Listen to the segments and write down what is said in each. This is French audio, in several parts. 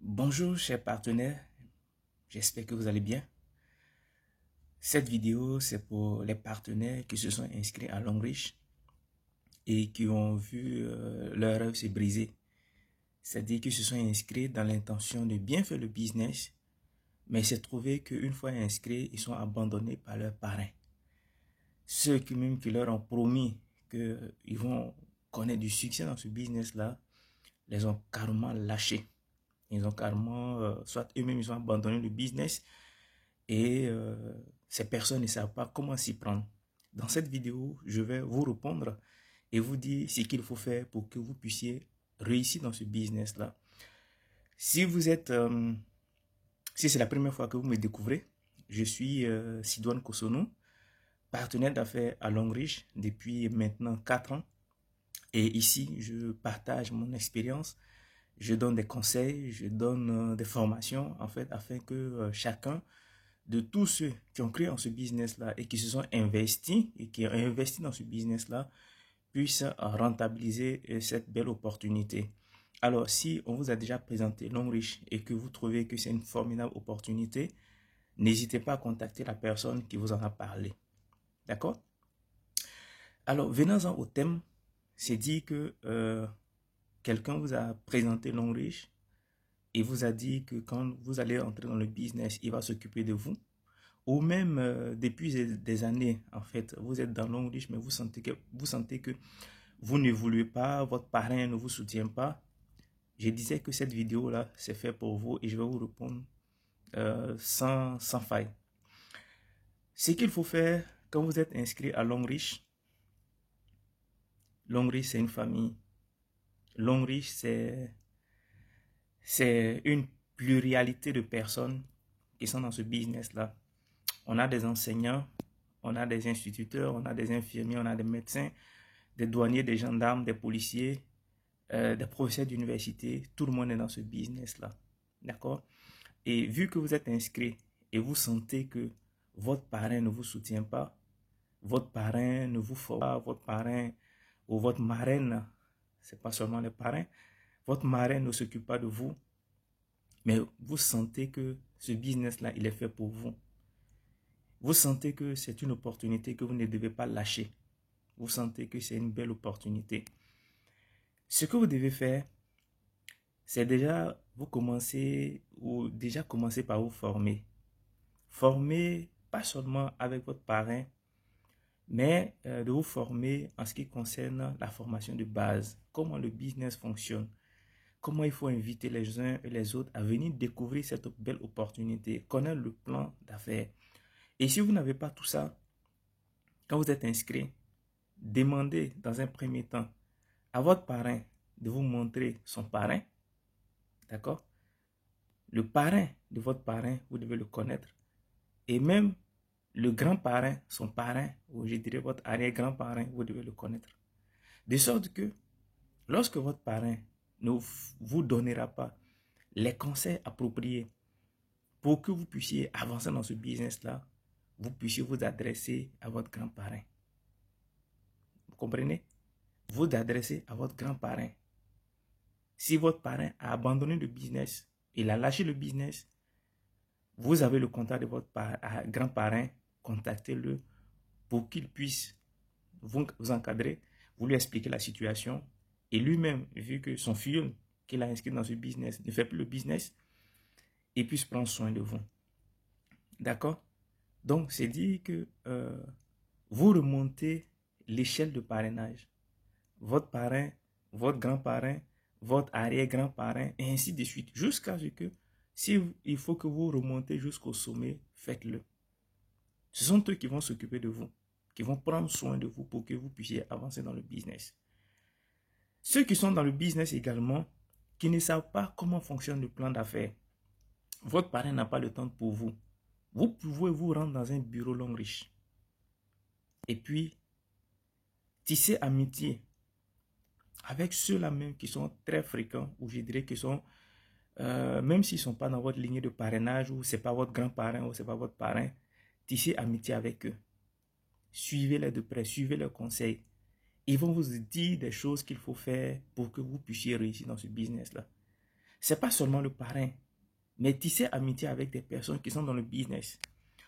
Bonjour chers partenaires, j'espère que vous allez bien. Cette vidéo c'est pour les partenaires qui se sont inscrits à Longrich et qui ont vu leur rêve se briser. C'est-à-dire qu'ils se sont inscrits dans l'intention de bien faire le business, mais il s'est trouvé qu'une fois inscrits, ils sont abandonnés par leurs parrains. Ceux qui même qui leur ont promis qu'ils vont connaître du succès dans ce business-là, les ont carrément lâchés. Ils ont carrément, soit eux-mêmes ils ont abandonné le business, et ces personnes ne savent pas comment s'y prendre. Dans cette vidéo, je vais vous répondre et vous dire ce qu'il faut faire pour que vous puissiez réussir dans ce business-là. Si vous êtes, si c'est la première fois que vous me découvrez, je suis Sidoine Kosonou, partenaire d'affaires à Longrich depuis maintenant 4 ans. Et ici, je partage mon expérience, je donne des conseils, je donne des formations, en fait, afin que chacun de tous ceux qui ont créé en ce business-là et qui se sont investis et qui ont investi dans ce business-là puissent rentabiliser cette belle opportunité. Alors, si on vous a déjà présenté Longrich et que vous trouvez que c'est une formidable opportunité, n'hésitez pas à contacter la personne qui vous en a parlé. D'accord? Alors, venons-en au thème. C'est dit que quelqu'un vous a présenté Longrich et vous a dit que quand vous allez entrer dans le business, il va s'occuper de vous. Ou même depuis des années, en fait, vous êtes dans Longrich, mais vous sentez que vous n'évoluez pas, votre parrain ne vous soutient pas. Je disais que cette vidéo-là, c'est fait pour vous et je vais vous répondre sans faille. Ce qu'il faut faire quand vous êtes inscrit à Longrich, Longrich c'est une famille. Longrich c'est une pluralité de personnes qui sont dans ce business-là. On a des enseignants, on a des instituteurs, on a des infirmiers, on a des médecins, des douaniers, des gendarmes, des policiers, des professeurs d'université. Tout le monde est dans ce business-là. D'accord? Et vu que vous êtes inscrit et vous sentez que votre parrain ne vous soutient pas, votre parrain ne vous forme pas, votre parrain ou votre marraine, c'est pas seulement les parrains, votre marraine ne s'occupe pas de vous, mais vous sentez que ce business-là, il est fait pour vous. Vous sentez que c'est une opportunité que vous ne devez pas lâcher. Vous sentez que c'est une belle opportunité. Ce que vous devez faire, c'est déjà vous commencer ou déjà commencer par vous former. Former pas seulement avec votre parrain, mais de vous former en ce qui concerne la formation de base. Comment le business fonctionne. Comment il faut inviter les uns et les autres à venir découvrir cette belle opportunité. Connaître le plan d'affaires. Et si vous n'avez pas tout ça, quand vous êtes inscrit, demandez dans un premier temps à votre parrain de vous montrer son parrain. D'accord? Le parrain de votre parrain, vous devez le connaître. Et même le grand-parrain, son parrain, ou je dirais votre arrière-grand-parrain, vous devez le connaître. De sorte que lorsque votre parrain ne vous donnera pas les conseils appropriés pour que vous puissiez avancer dans ce business-là, vous puissiez vous adresser à votre grand-parrain. Vous comprenez? Vous adresser à votre grand-parrain. Si votre parrain a abandonné le business, il a lâché le business, vous avez le contact de votre grand-parrain, contactez-le pour qu'il puisse vous encadrer, vous lui expliquer la situation. Et lui-même, vu que son filleul qu'il a inscrit dans ce business ne fait plus le business, il puisse prendre soin de vous. D'accord? Donc, c'est dit que vous remontez l'échelle de parrainage. Votre parrain, votre grand-parrain, votre arrière-grand-parrain, et ainsi de suite. Jusqu'à ce que, si il faut que vous remontez jusqu'au sommet, faites-le. Ce sont eux qui vont s'occuper de vous, qui vont prendre soin de vous pour que vous puissiez avancer dans le business. Ceux qui sont dans le business également, qui ne savent pas comment fonctionne le plan d'affaires, votre parrain n'a pas le temps pour vous. Vous pouvez vous rendre dans un bureau Longrich et puis tisser amitié avec ceux-là même qui sont très fréquents, ou je dirais qui sont, même s'ils ne sont pas dans votre lignée de parrainage, ou ce n'est pas votre grand-parrain, ou ce n'est pas votre parrain, tissez amitié avec eux. Suivez-les de près, suivez leurs conseils. Ils vont vous dire des choses qu'il faut faire pour que vous puissiez réussir dans ce business-là. c'est pas seulement le parrain, mais tisser amitié avec des personnes qui sont dans le business.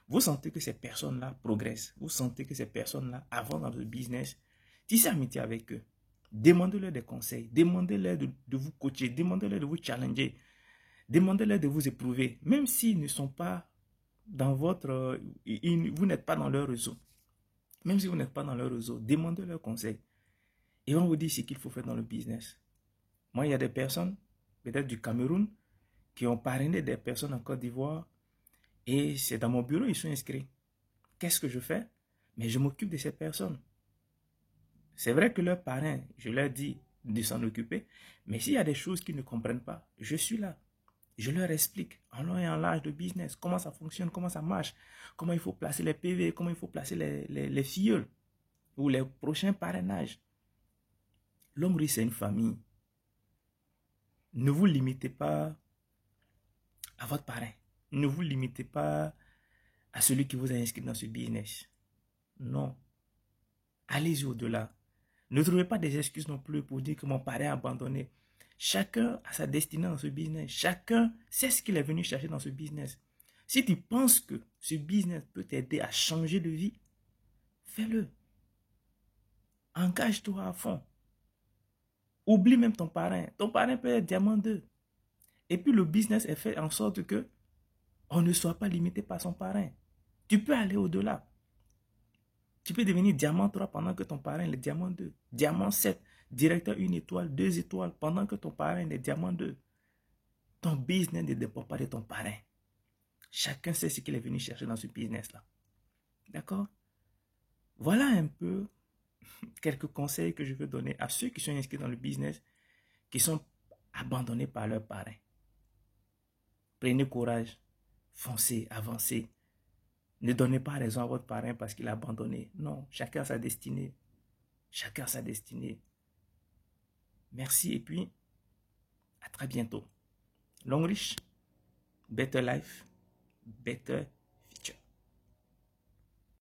Vous sentez que ces personnes-là progressent, vous sentez que ces personnes-là avancent dans le business, tissez amitié avec eux. Demandez-leur des conseils, demandez-leur de vous coacher, demandez-leur de vous challenger, demandez-leur de vous éprouver, même s'ils ne sont pas dans votre... vous n'êtes pas dans leur réseau. Même si vous n'êtes pas dans leur réseau, demandez leurs conseils. Ils vont vous dire ce qu'il faut faire dans le business. Moi, il y a des personnes, peut-être du Cameroun, qui ont parrainé des personnes en Côte d'Ivoire. Et c'est dans mon bureau, ils sont inscrits. Qu'est-ce que je fais? Mais je m'occupe de ces personnes. C'est vrai que leurs parrains, je leur dis de s'en occuper. Mais s'il y a des choses qu'ils ne comprennent pas, je suis là. Je leur explique en long et en large de business, comment ça fonctionne, comment ça marche, comment il faut placer les PV, comment il faut placer les filleuls ou les prochains parrainages. L'homme riche, c'est une famille. Ne vous limitez pas à votre parrain. Ne vous limitez pas à celui qui vous a inscrit dans ce business. Non. Allez-y au-delà. Ne trouvez pas des excuses non plus pour dire que mon parrain a abandonné. Chacun a sa destinée dans ce business. Chacun sait ce qu'il est venu chercher dans ce business. Si tu penses que ce business peut t'aider à changer de vie, fais-le. Engage-toi à fond. Oublie même ton parrain. Ton parrain peut être diamant 2. Et puis le business est fait en sorte que on ne soit pas limité par son parrain. Tu peux aller au-delà. Tu peux devenir diamant 3 pendant que ton parrain est diamant 2. Diamant 7, directeur 1 étoile, 2 étoiles pendant que ton parrain est diamant 2. Ton business ne dépend pas de ton parrain. Chacun sait ce qu'il est venu chercher dans ce business-là. D'accord? Voilà un peu quelques conseils que je veux donner à ceux qui sont inscrits dans le business, qui sont abandonnés par leurs parrains. Prenez courage, foncez, avancez. Ne donnez pas raison à votre parrain parce qu'il a abandonné. Non, chacun a sa destinée. Chacun a sa destinée. Merci et puis à très bientôt. Long rich, better life, better